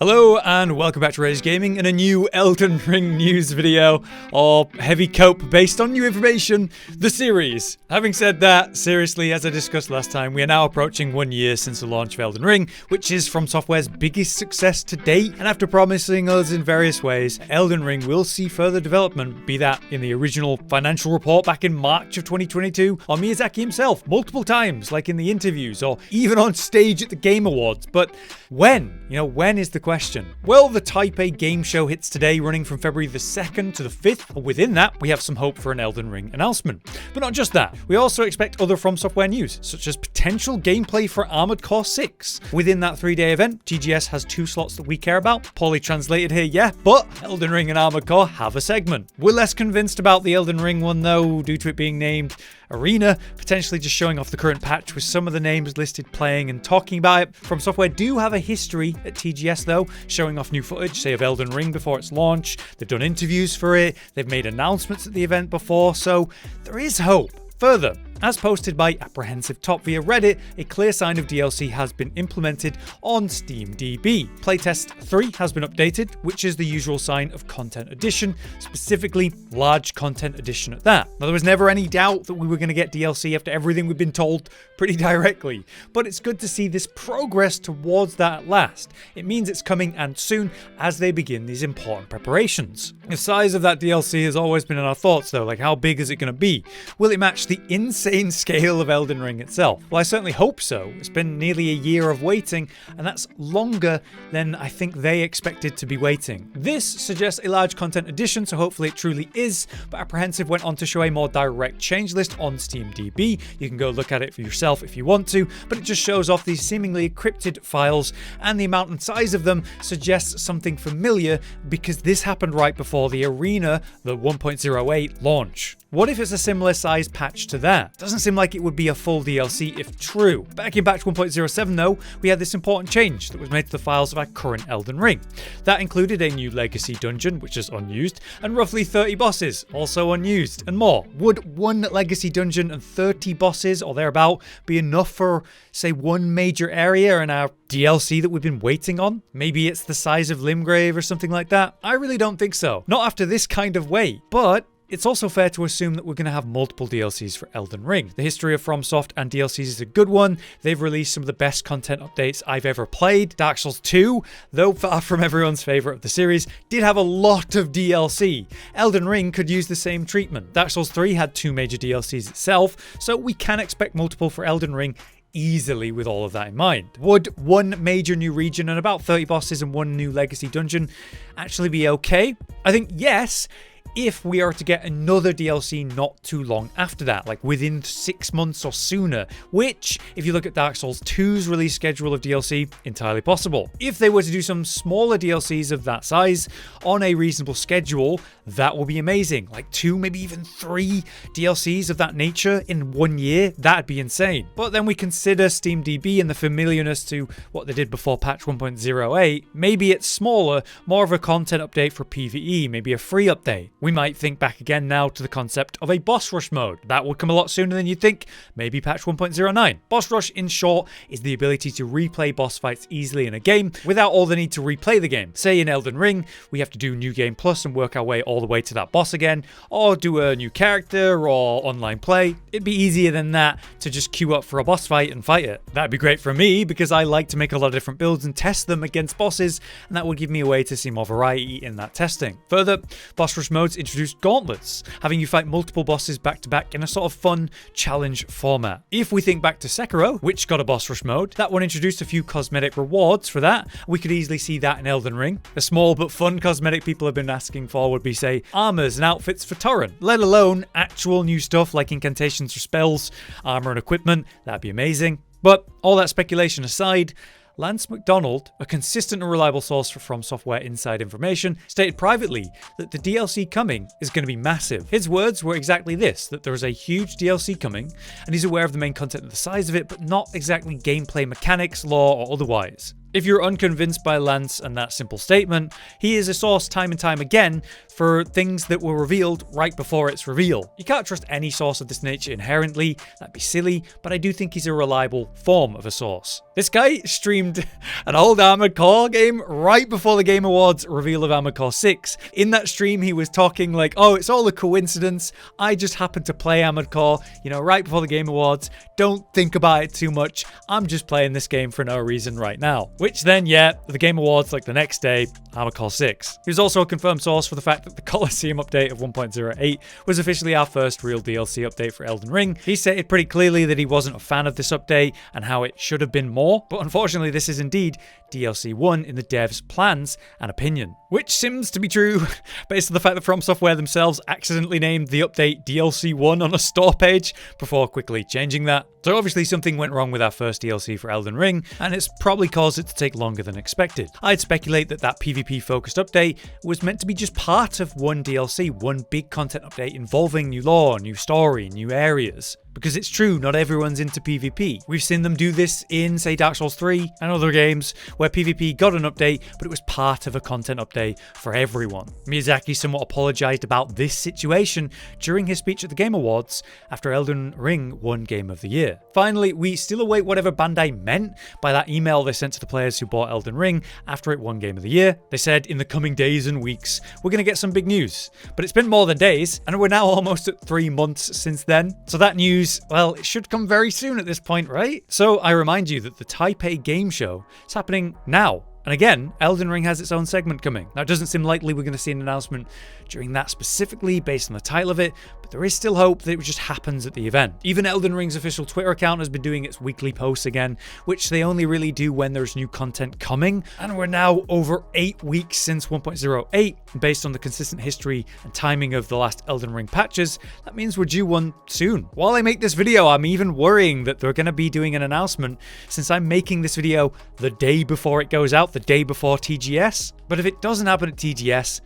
Hello and welcome back to Rage Gaming and a new Elden Ring news video, or heavy cope based on new information, the series. Having said that, seriously, as I discussed last time, we are now approaching 1 year since the launch of Elden Ring, which is From Software's biggest success to date, and after promising us in various ways, Elden Ring will see further development, be that in the original financial report back in March of 2022, or Miyazaki himself multiple times, like in the interviews, or even on stage at the Game Awards. But when? When is the question? Well, the Taipei game show hits today, running from February the 2nd to the 5th. Within that, we have some hope for an Elden Ring announcement. But not just that, we also expect other From Software news, such as potential gameplay for Armored Core 6. Within that 3-day event, TGS has 2 slots that we care about. Poorly translated here, yeah, but Elden Ring and Armored Core have a segment. We're less convinced about the Elden Ring one though, due to it being named Arena, potentially just showing off the current patch with some of the names listed playing and talking about it. From Software do have a history at TGS though, showing off new footage, say of Elden Ring before its launch. They've done interviews for it, they've made announcements at the event before, so there is hope. Further, as posted by Apprehensive Top via Reddit, a clear sign of DLC has been implemented on SteamDB. Playtest 3 has been updated, which is the usual sign of Content Edition, specifically large Content Edition at that. Now, there was never any doubt that we were going to get DLC after everything we've been told pretty directly, but it's good to see this progress towards that at last. It means it's coming and soon as they begin these important preparations. The size of that DLC has always been in our thoughts though, like how big is it going to be? Will it match the insane scale of Elden Ring itself? Well, I certainly hope so. It's been nearly a year of waiting, and that's longer than I think they expected to be waiting. This suggests a large content addition, so hopefully it truly is, but Apprehensive went on to show a more direct change list on SteamDB. You can go look at it for yourself if you want to, but it just shows off these seemingly encrypted files, and the amount and size of them suggests something familiar because this happened right before the Arena, the 1.08 launch. What if it's a similar size patch to that? Doesn't seem like it would be a full DLC if true. Back in patch 1.07 though, we had this important change that was made to the files of our current Elden Ring. That included a new legacy dungeon, which is unused, and roughly 30 bosses, also unused, and more. Would one legacy dungeon and 30 bosses or thereabout be enough for, say, one major area in our DLC that we've been waiting on? Maybe it's the size of Limgrave or something like that? I really don't think so. Not after this kind of wait, but it's also fair to assume that we're going to have multiple DLCs for Elden Ring. The history of FromSoft and DLCs is a good one. They've released some of the best content updates I've ever played. Dark Souls 2, though far from everyone's favourite of the series, did have a lot of DLC. Elden Ring could use the same treatment. Dark Souls 3 had 2 major DLCs itself, so we can expect multiple for Elden Ring easily with all of that in mind. Would one major new region and about 30 bosses and one new legacy dungeon actually be okay? I think yes, if we are to get another DLC not too long after that, like within 6 months or sooner, which, if you look at Dark Souls 2's release schedule of DLC, entirely possible. If they were to do some smaller DLCs of that size on a reasonable schedule, that will be amazing. Like 2, maybe even 3 DLCs of that nature in 1 year, that'd be insane. But then we consider SteamDB and the familiarness to what they did before patch 1.08, maybe it's smaller, more of a content update for PvE, maybe a free update. We might think back again now to the concept of a boss rush mode. That would come a lot sooner than you'd think, maybe patch 1.09. Boss rush, in short, is the ability to replay boss fights easily in a game without all the need to replay the game. Say in Elden Ring, we have to do New Game Plus and work our way all the way to that boss again, or do a new character or online play. It'd be easier than that to just queue up for a boss fight and fight it. That'd be great for me because I like to make a lot of different builds and test them against bosses, and that would give me a way to see more variety in that testing. Further, boss rush modes introduced gauntlets, having you fight multiple bosses back to back in a sort of fun challenge format. If we think back to Sekiro, which got a boss rush mode, that one introduced a few cosmetic rewards for that. We could easily see that in Elden Ring. A small but fun cosmetic people have been asking for would be, say, armors and outfits for Torrent, let alone actual new stuff like incantations or spells, armor and equipment. That'd be amazing. But all that speculation aside, Lance McDonald, a consistent and reliable source for From Software inside information, stated privately that the DLC coming is going to be massive. His words were exactly this, that there is a huge DLC coming, and he's aware of the main content and the size of it, but not exactly gameplay mechanics, lore, or otherwise. If you're unconvinced by Lance and that simple statement, he is a source time and time again for things that were revealed right before its reveal. You can't trust any source of this nature inherently, that'd be silly, but I do think he's a reliable form of a source. This guy streamed an old Armored Core game right before the Game Awards reveal of Armored Core 6. In that stream, he was talking like, oh, it's all a coincidence. I just happened to play Armored Core, you know, right before the Game Awards. Don't think about it too much. I'm just playing this game for no reason right now. Which then, yeah, the Game Awards, like the next day, Armored Core 6. He was also a confirmed source for the fact that the Colosseum update of 1.08 was officially our first real DLC update for Elden Ring. He stated pretty clearly that he wasn't a fan of this update and how it should have been more, but unfortunately this is indeed DLC 1 in the devs' plans and opinion. Which seems to be true based on the fact that From Software themselves accidentally named the update DLC 1 on a store page before quickly changing that. So obviously something went wrong with our first DLC for Elden Ring, and it's probably caused it to take longer than expected. I'd speculate that that PvP focused update was meant to be just part of one DLC, one big content update involving new lore, new story, new areas. Because it's true, not everyone's into PvP. We've seen them do this in, say, Dark Souls 3 and other games where PvP got an update, but it was part of a content update for everyone. Miyazaki somewhat apologized about this situation during his speech at the Game Awards after Elden Ring won Game of the Year. Finally, we still await whatever Bandai meant by that email they sent to the players who bought Elden Ring after it won Game of the Year. They said, in the coming days and weeks, we're going to get some big news. But it's been more than days, and we're now almost at 3 months since then. So that news, well, it should come very soon at this point, right? So I remind you that the Taipei game show is happening now. And again, Elden Ring has its own segment coming. Now, it doesn't seem likely we're going to see an announcement during that specifically based on the title of it, but there is still hope that it just happens at the event. Even Elden Ring's official Twitter account has been doing its weekly posts again, which they only really do when there's new content coming. And we're now over 8 weeks since 1.08. Based on the consistent history and timing of the last Elden Ring patches, that means we're due one soon. While I make this video, I'm even worrying that they're going to be doing an announcement since I'm making this video the day before it goes out, the day before TGS. But if it doesn't happen at TGS,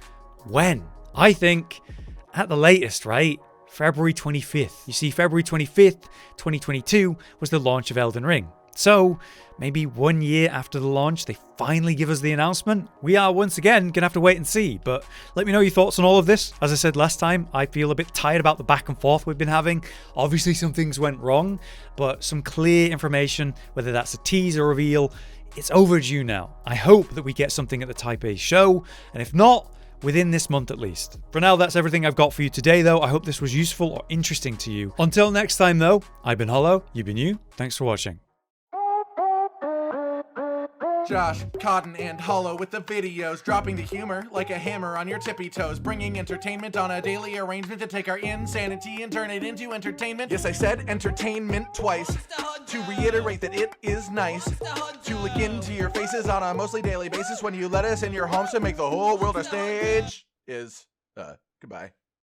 when? I think at the latest, right? February 25th. You see, February 25th, 2022 was the launch of Elden Ring. So maybe 1 year after the launch, they finally give us the announcement. We are once again gonna have to wait and see, but let me know your thoughts on all of this. As I said last time, I feel a bit tired about the back and forth we've been having. Obviously some things went wrong, but some clear information, whether that's a tease or reveal, it's overdue now. I hope that we get something at the Taipei show, and if not, within this month at least. For now, that's everything I've got for you today though. I hope this was useful or interesting to you. Until next time though, I've been Hollow, you've been you. Thanks for watching. Josh, Cotton, and Hollow with the videos, dropping the humor like a hammer on your tippy toes, bringing entertainment on a daily arrangement to take our insanity and turn it into entertainment. Yes, I said entertainment twice, to reiterate that it is nice to look into your faces on a mostly daily basis when you let us in your homes to make the whole world a stage. Goodbye.